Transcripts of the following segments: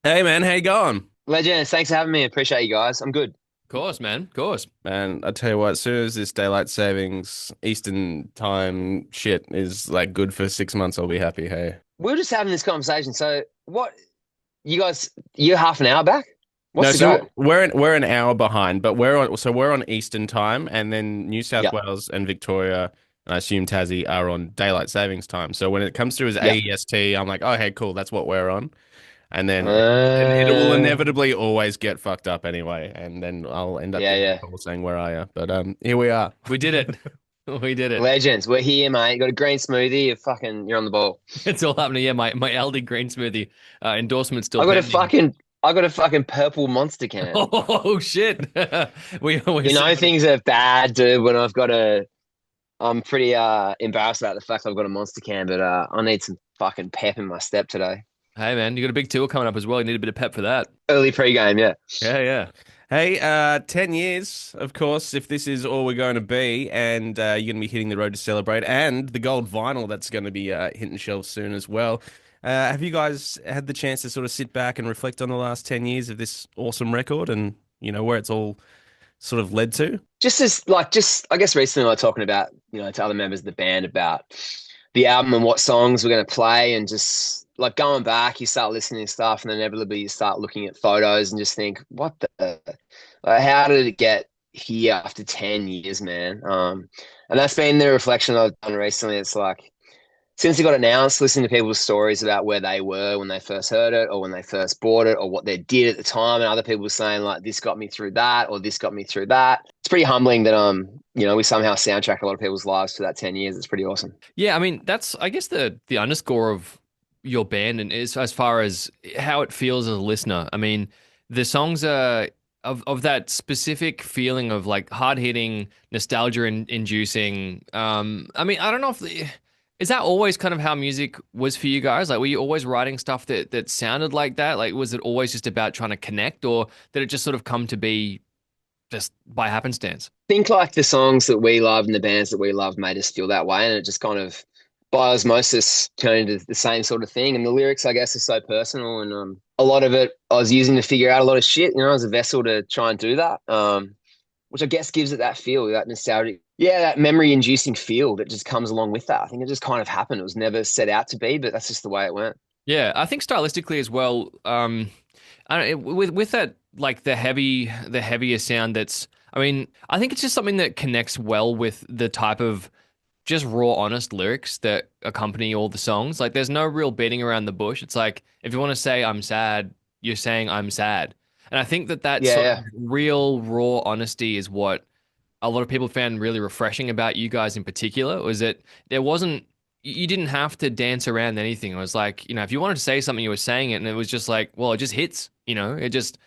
Hey man, how you going? Legends, thanks for having me. Appreciate you guys. I'm good. Of course, man. Of course. Man, I tell you what, as soon as this daylight savings Eastern time shit is like good for 6 months, I'll be happy. Hey. We were just having this conversation. So, what you guys? You're half an hour back. No, What's the go? so we're an hour behind, but we're on Eastern time, and then New South Yeah, Wales and Victoria, and I assume Tassie are on daylight savings time. So when it comes through as yeah. AEST, I'm like, oh hey, cool, that's what we're on. And then it will Uh, inevitably always get fucked up anyway, and then I'll end up yeah, getting a yeah. call saying where are you? But here we are. We did it. We did it. Legends, we're here, mate. You got a green smoothie. You're on the ball. It's all happening. Yeah, my Aldi Green Smoothie endorsement still I got a pending. fucking, I got a fucking purple monster can. Oh shit. We You see know what things are bad, dude. When I've got a, I'm pretty embarrassed about the fact I've got a monster can, but I need some fucking pep in my step today. Hey man, you got a big tour coming up as well. You need a bit of pep for that. Early pre-game, yeah. Yeah, yeah. Hey, 10 years, of course, if this is all we're going to be, and you're going to be hitting the road to celebrate, and the gold vinyl that's going to be hitting shelves soon as well. Have you guys had the chance to sort of sit back and reflect on the last 10 years of this awesome record and, where it's all sort of led to? Just I guess recently like talking about to other members of the band about the album and what songs we're going to play, and just like going back, you start listening to stuff, and then inevitably you start looking at photos and just think, what the, like, how did it get here after 10 years, man? And that's been the reflection I've done recently. It's like, since it got announced, listening to people's stories about where they were when they first heard it, or when they first bought it, or what they did at the time, and other people saying like, "This got me through that," or "This got me through that." It's pretty humbling that we somehow soundtrack a lot of people's lives for that 10 years. It's pretty awesome. Yeah, I mean, that's I guess the underscore of your band and is as far as how it feels as a listener. I mean, the songs are of that specific feeling of like hard hitting, nostalgia inducing. I mean, I don't know if is that always kind of how music was for you guys? Like, were you always writing stuff that sounded like that? Like, was it always just about trying to connect, or did it just sort of come to be just by happenstance? Think like the songs that we loved and the bands that we loved made us feel that way, and it just kind of by osmosis turned into the same sort of thing. And the lyrics, I guess, are so personal, and a lot of it I was using to figure out a lot of shit, as a vessel to try and do that. Which I guess gives it that feel, that nostalgic, yeah, that memory-inducing feel that just comes along with that. I think it just kind of happened. It was never set out to be, but that's just the way it went. Yeah, I think stylistically as well. I don't, with that like the heavier sound. That's I mean, I think it's just something that connects well with the type of just raw, honest lyrics that accompany all the songs. Like, there's no real beating around the bush. It's like if you want to say I'm sad, you're saying I'm sad, and I think that Yeah, sort of yeah, real, raw honesty is what a lot of people found really refreshing about you guys in particular. Was that there wasn't you didn't have to dance around anything. It was like, if you wanted to say something, you were saying it, and it was just like, well, it just hits, it just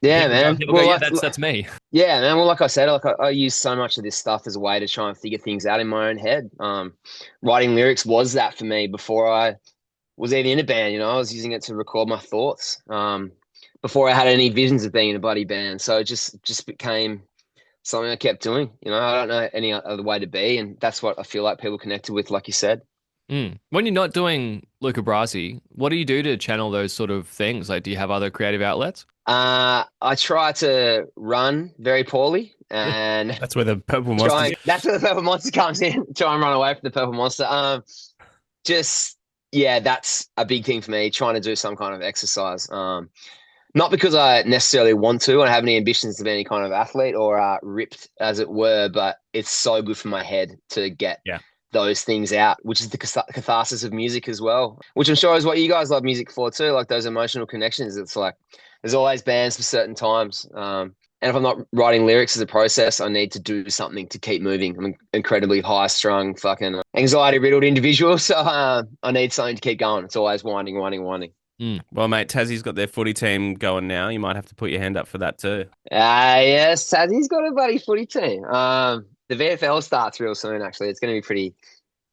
yeah, man. people go, Well, yeah, that's me. yeah, man. Well, like I said, I use so much of this stuff as a way to try and figure things out in my own head. Writing lyrics was that for me before I was even in a band. I was using it to record my thoughts. Before I had any visions of being in a buddy band, so it just became something I kept doing. I don't know any other way to be, and that's what I feel like people connected with, like you said. Mm. When you're not doing Luca Brasi, what do you do to channel those sort of things? Like, do you have other creative outlets? I try to run very poorly, and That's where the Purple Monsters. try. That's where the purple monster comes in. Try and run away from the purple monster. Just yeah, that's a big thing for me. Trying to do some kind of exercise. Not because I necessarily want to. I don't have any ambitions to be any kind of athlete or ripped, as it were. But it's so good for my head to get Yeah. those things out, which is the catharsis of music as well. Which I'm sure is what you guys love music for too. Like those emotional connections. It's like there's always bands for certain times. And if I'm not writing lyrics as a process, I need to do something to keep moving. I'm an incredibly high strung, fucking anxiety riddled individual. So I need something to keep going. It's always winding, winding, winding. Mm. Well, mate, Tassie's got their footy team going now. You might have to put your hand up for that too. Yes, Tassie's got a buddy footy team. The VFL starts real soon, actually. It's going to be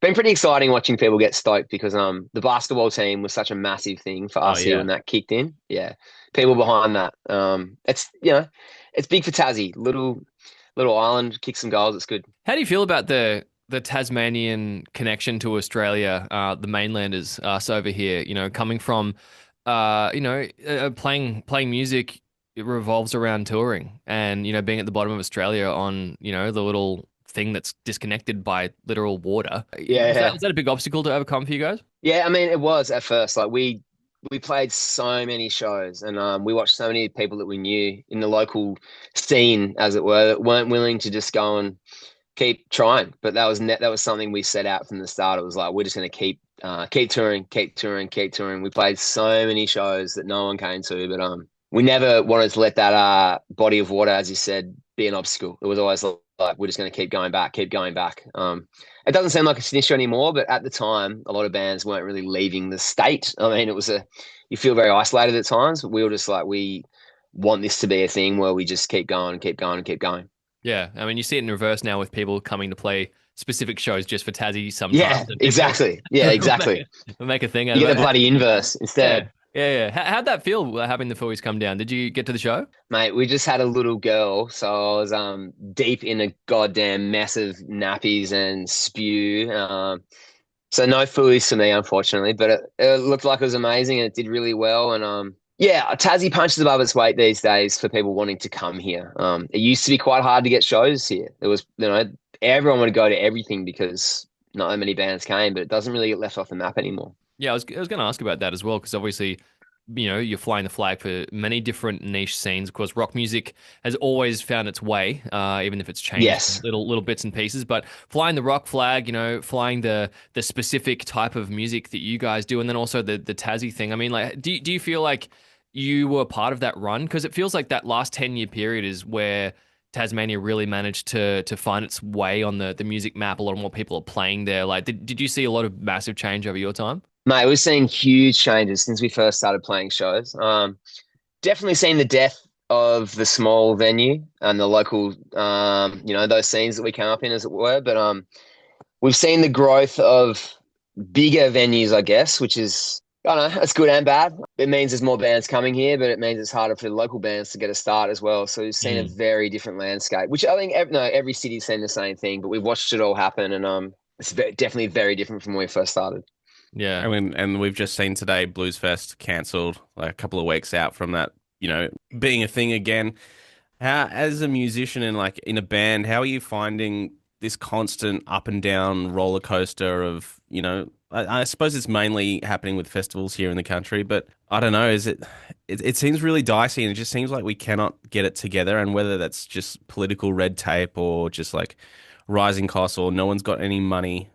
been pretty exciting watching people get stoked because the basketball team was such a massive thing for Oh us here yeah. when that kicked in. Yeah, people behind that. It's big for Tassie. Little island, kick some goals. It's good. How do you feel about the Tasmanian connection to Australia, the mainlanders, us over here? Coming from playing music, it revolves around touring and, being at the bottom of Australia on, the little thing that's disconnected by literal water. Yeah, Was yeah. that a big obstacle to overcome for you guys? Yeah, I mean, it was at first. Like we played so many shows, and we watched so many people that we knew in the local scene, as it were, that weren't willing to just go and keep trying. But that was something we set out from the start. It was like we're just going to keep touring, keep touring, keep touring. We played so many shows that no one came to, but we never wanted to let that body of water, as you said, be an obstacle. It was always like we're just going to keep going back, keep going back. It doesn't seem like it's an issue anymore, but at the time, a lot of bands weren't really leaving the state. I mean, you feel very isolated at times, but we were just like, we want this to be a thing where we just keep going and keep going and keep going. Yeah, I mean, you see it in reverse now with people coming to play specific shows just for Tassie Yeah, sometimes, and people exactly. Yeah, exactly. make a thing out You of get the it. bloody inverse Yeah, instead. yeah, yeah. How'd that feel having the Foodies come down? Did you get to the show? Mate, we just had a little girl, so I was deep in a goddamn mess of nappies and spew. So no foodies for me, unfortunately, but it looked like it was amazing and it did really well. And yeah, Tassie punches above its weight these days for people wanting to come here. It used to be quite hard to get shows here. It was, everyone would go to everything because not that many bands came, but it doesn't really get left off the map anymore. Yeah, I was going to ask about that as well because obviously, you're flying the flag for many different niche scenes. Of course, rock music has always found its way, even if it's changed Yes. little bits and pieces. But flying the rock flag, flying the specific type of music that you guys do, and then also the Tassie thing. I mean, like, do you feel like you were part of that run? Because it feels like that last 10-year period is where Tasmania really managed to find its way on the music map. A lot more people are playing there. Like, did you see a lot of massive change over your time? Mate, we've seen huge changes since we first started playing shows. Definitely seen the death of the small venue and the local, those scenes that we came up in, as it were. But we've seen the growth of bigger venues, I guess, which is, I don't know, it's good and bad. It means there's more bands coming here, but it means it's harder for the local bands to get a start as well. So we've seen a Mm. very different landscape, which I think every city's seen the same thing, but we've watched it all happen, and definitely very different from when we first started. Yeah. I mean, and we've just seen today Blues Fest cancelled, like a couple of weeks out from that, being a thing again. How, as a musician and like in a band, how are you finding this constant up and down roller coaster of, I suppose it's mainly happening with festivals here in the country, but I don't know, it seems really dicey and it just seems like we cannot get it together, and whether that's just political red tape or just like rising costs or no one's got any money.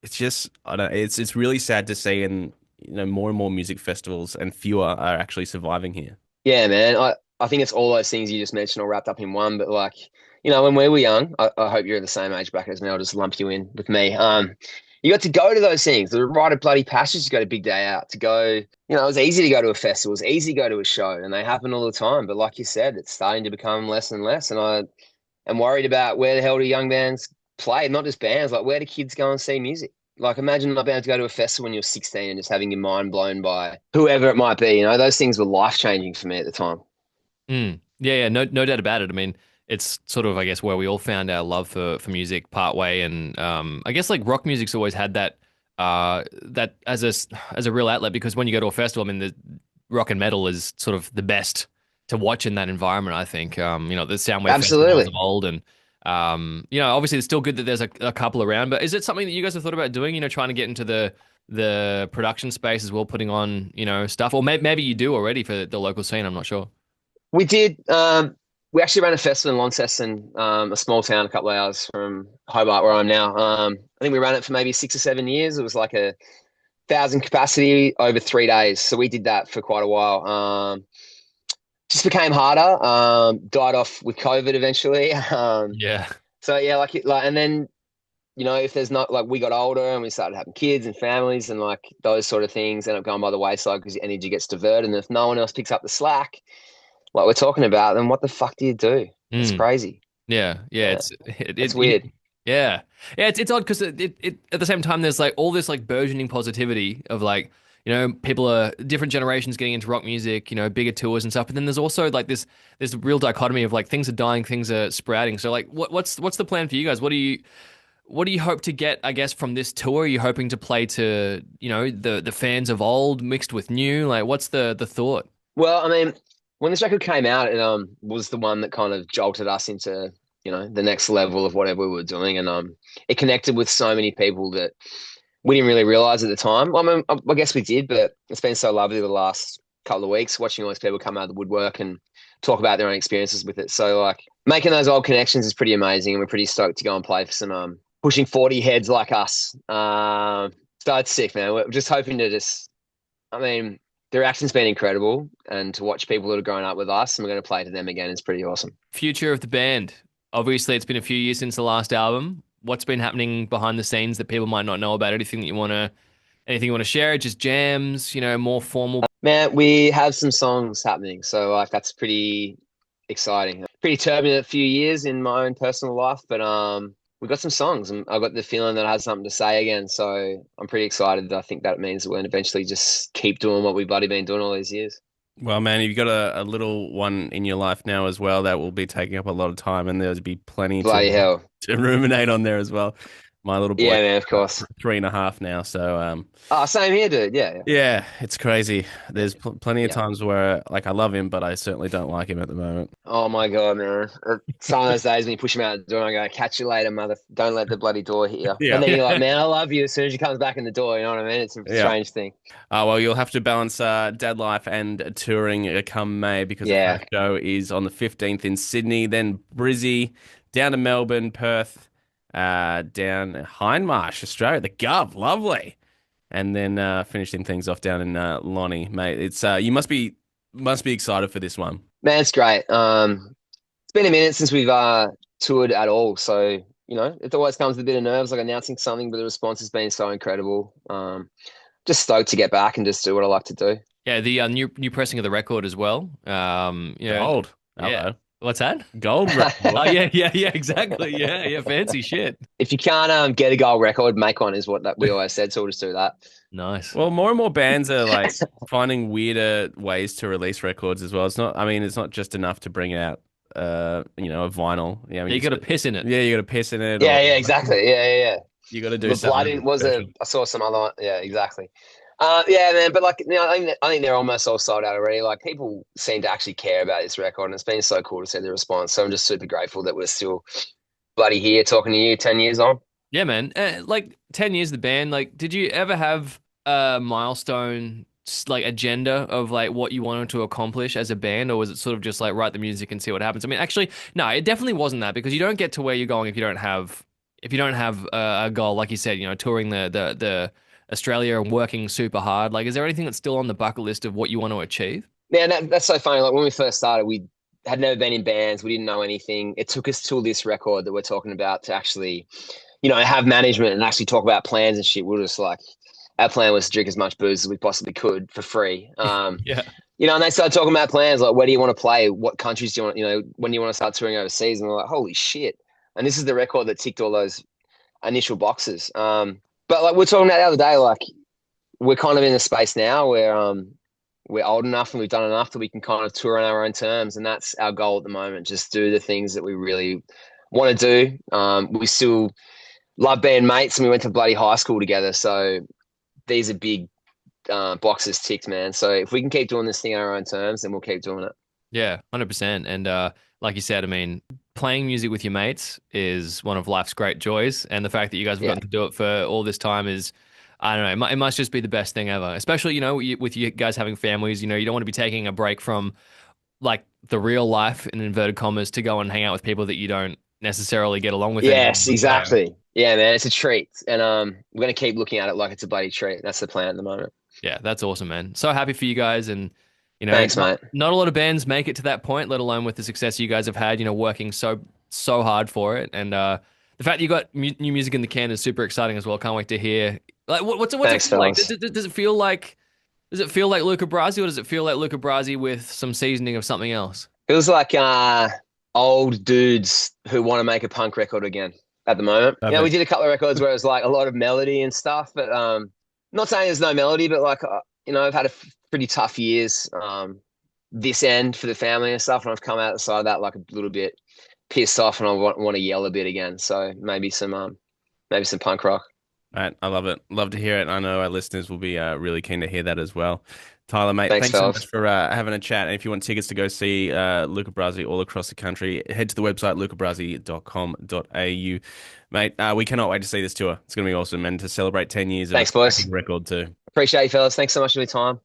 It's just, I don't, it's really sad to see, and more and more music festivals and fewer are actually surviving here. Yeah, man. I think it's all those things you just mentioned all wrapped up in one. But like, when we were young, I hope you're in the same age bracket as me. I'll just lump you in with me. You got to go to those things. The rite of bloody passage to go to Big Day Out, to go, it was easy to go to a festival. It was easy to go to a show, and they happen all the time. But like you said, it's starting to become less and less. And I am worried about where the hell do young bands play, not just bands, like where do kids go and see music? Like, imagine not being able to go to a festival when you're 16 and just having your mind blown by whoever it might be. Those things were life changing for me at the time. Mm. Yeah, yeah, no doubt about it. I mean, it's sort of, I guess, where we all found our love for music part way, and I guess like rock music's always had that as a real outlet, because when you go to a festival, I mean, the rock and metal is sort of the best to watch in that environment. I think, the Soundwave festivals of Absolutely. old, and obviously it's still good that there's a couple around. But is it something that you guys have thought about doing? Trying to get into the production space as well, putting on stuff, or maybe you do already for the local scene. I'm not sure. We did. We actually ran a festival in Launceston, a small town a couple of hours from Hobart, where I'm now. I think we ran it for maybe 6 or 7 years. It was like 1,000 capacity over 3 days. So we did that for quite a while. Just became harder. Died off with COVID eventually. Yeah. So yeah, and then if there's not, like, we got older and we started having kids and families, and like those sort of things end up going by the wayside because your energy gets diverted. And if no one else picks up the slack, like we're talking about, then what the fuck do you do? It's Mm. crazy. Yeah, yeah, Yeah, it's weird. yeah, yeah. It's odd because it at the same time there's like all this like burgeoning positivity of like people are different generations getting into rock music, bigger tours and stuff. But then there's also like this real dichotomy of like things are dying, things are sprouting. So like what's the plan for you guys? what do you hope to get, I guess, from this tour? Are you hoping to play to, the fans of old mixed with new? Like, what's the thought? Well, I mean, when this record came out, it was the one that kind of jolted us into, the next level of whatever we were doing, and it connected with so many people that we didn't really realize at the time. I mean, I guess we did, but it's been so lovely the last couple of weeks watching all these people come out of the woodwork and talk about their own experiences with it. So like making those old connections is pretty amazing, and we're pretty stoked to go and play for some pushing 40 heads like us. So it's sick, man. We're just hoping to I mean, the reaction's been incredible, and to watch people that are growing up with us and we're going to play to them again is pretty awesome. Future of the band. Obviously, it's been a few years since the last album. What's been happening behind the scenes that people might not know about? Anything you want to share? Just jams, more formal. Man, we have some songs happening, so like that's pretty exciting. Pretty turbulent few years in my own personal life, but we got some songs, and I got the feeling that I had something to say again. So I'm pretty excited. I think that means that we're going to eventually just keep doing what we've bloody been doing all these years. Well, man, you've got a little one in your life now as well that will be taking up a lot of time, and there'll be plenty Bloody hell. to ruminate on there as well. My little boy, Yeah, man, of course. 3.5 now, so Oh, same here, dude. Yeah. yeah, it's crazy. There's plenty of Yeah. times where like I love him, but I certainly don't like him at the moment. Oh my God, man. Some of those days when you push him out the door and I go, catch you later, mother. Don't let the bloody door hit you. Yeah. And then you're like, man, I love you as soon as he comes back in the door. You know what I mean? It's a Yeah. strange thing. Well, you'll have to balance dad life and touring come May because the Yeah. first show is on the 15th in Sydney, then Brizzy, down to Melbourne, Perth, down Hindmarsh, Australia, the Gov, lovely, and then finishing things off down in Lonnie, mate. It's you must be excited for this one. Man, it's great. It's been a minute since we've toured at all. So, it always comes with a bit of nerves, like announcing something, but the response has been so incredible. Just stoked to get back and just do what I like to do. Yeah, the new pressing of the record as well. Gold. Yeah. Hello. What's that? Gold record. Oh yeah, exactly. Yeah, fancy shit. If you can't get a gold record, make one is what we always said. So we'll just do that. Nice. Well, more and more bands are like finding weirder ways to release records as well. It's not just enough to bring out a vinyl. Yeah, I mean, You got to piss in it. yeah, you got to piss in it. Yeah, or yeah, exactly. Yeah. You got to do The blood something in was special. I saw some other one. Yeah, exactly. Yeah, man. But like, I think they're almost all sold out already. Like, people seem to actually care about this record, and it's been so cool to see the response. So I'm just super grateful that we're still bloody here talking to you 10 years on. Yeah, man. Like 10 years of the band. Like, did you ever have a milestone like agenda of like what you wanted to accomplish as a band, or was it sort of just like write the music and see what happens? I mean, actually, no, it definitely wasn't that because you don't get to where you're going if you don't have a goal, like you said, touring the Australia and working super hard. Like, is there anything that's still on the bucket list of what you want to achieve? Man, that's so funny. Like, when we first started, we had never been in bands. We didn't know anything. It took us till this record that we're talking about to actually, have management and actually talk about plans and shit. We were just like, our plan was to drink as much booze as we possibly could for free. Yeah. And they started talking about plans like, where do you want to play? What countries do you want, when do you want to start touring overseas? And we're like, holy shit. And this is the record that ticked all those initial boxes. But like we're talking about the other day, like we're kind of in a space now where we're old enough and we've done enough that we can kind of tour on our own terms. And that's our goal at the moment. Just do the things that we really want to do. We still love being mates and we went to bloody high school together. So these are big boxes ticked, man. So if we can keep doing this thing on our own terms, then we'll keep doing it. Yeah, 100%. And like you said, I mean, playing music with your mates is one of life's great joys. And the fact that you guys have gotten to do it for all this time is, I don't know, it must just be the best thing ever. Especially, with you guys having families, you don't want to be taking a break from like the real life in inverted commas to go and hang out with people that you don't necessarily get along with. Yes, exactly. Yeah, man, it's a treat. And we're going to keep looking at it like it's a bloody treat. That's the plan at the moment. Yeah, that's awesome, man. So happy for you guys. And, Thanks, mate. Not a lot of bands make it to that point, let alone with the success you guys have had, working so hard for it. And the fact that you got new music in the can is super exciting as well. Can't wait to hear. Like, what's Thanks, it feel like? fellas. Does it feel like? Does it feel like Luca Brasi, or does it feel like Luca Brasi with some seasoning of something else? Feels like old dudes who want to make a punk record again at the moment. Perfect. We did a couple of records where it was like a lot of melody and stuff, but not saying there's no melody, but like, I've had pretty tough years this end for the family and stuff, and I've come out the side of that like a little bit pissed off and I want to yell a bit again. So maybe some maybe some punk rock. Right, I love it. Love to hear it. I know our listeners will be really keen to hear that as well. Tyler, mate, Thanks, thanks so much fellas. for having a chat. And if you want tickets to go see Luca Brasi all across the country, head to the website lucabrasi.com.au. Mate, we cannot wait to see this tour. It's going to be awesome and to celebrate 10 years of a Thanks, cracking boys. record too. Appreciate you, fellas. Thanks so much for your time.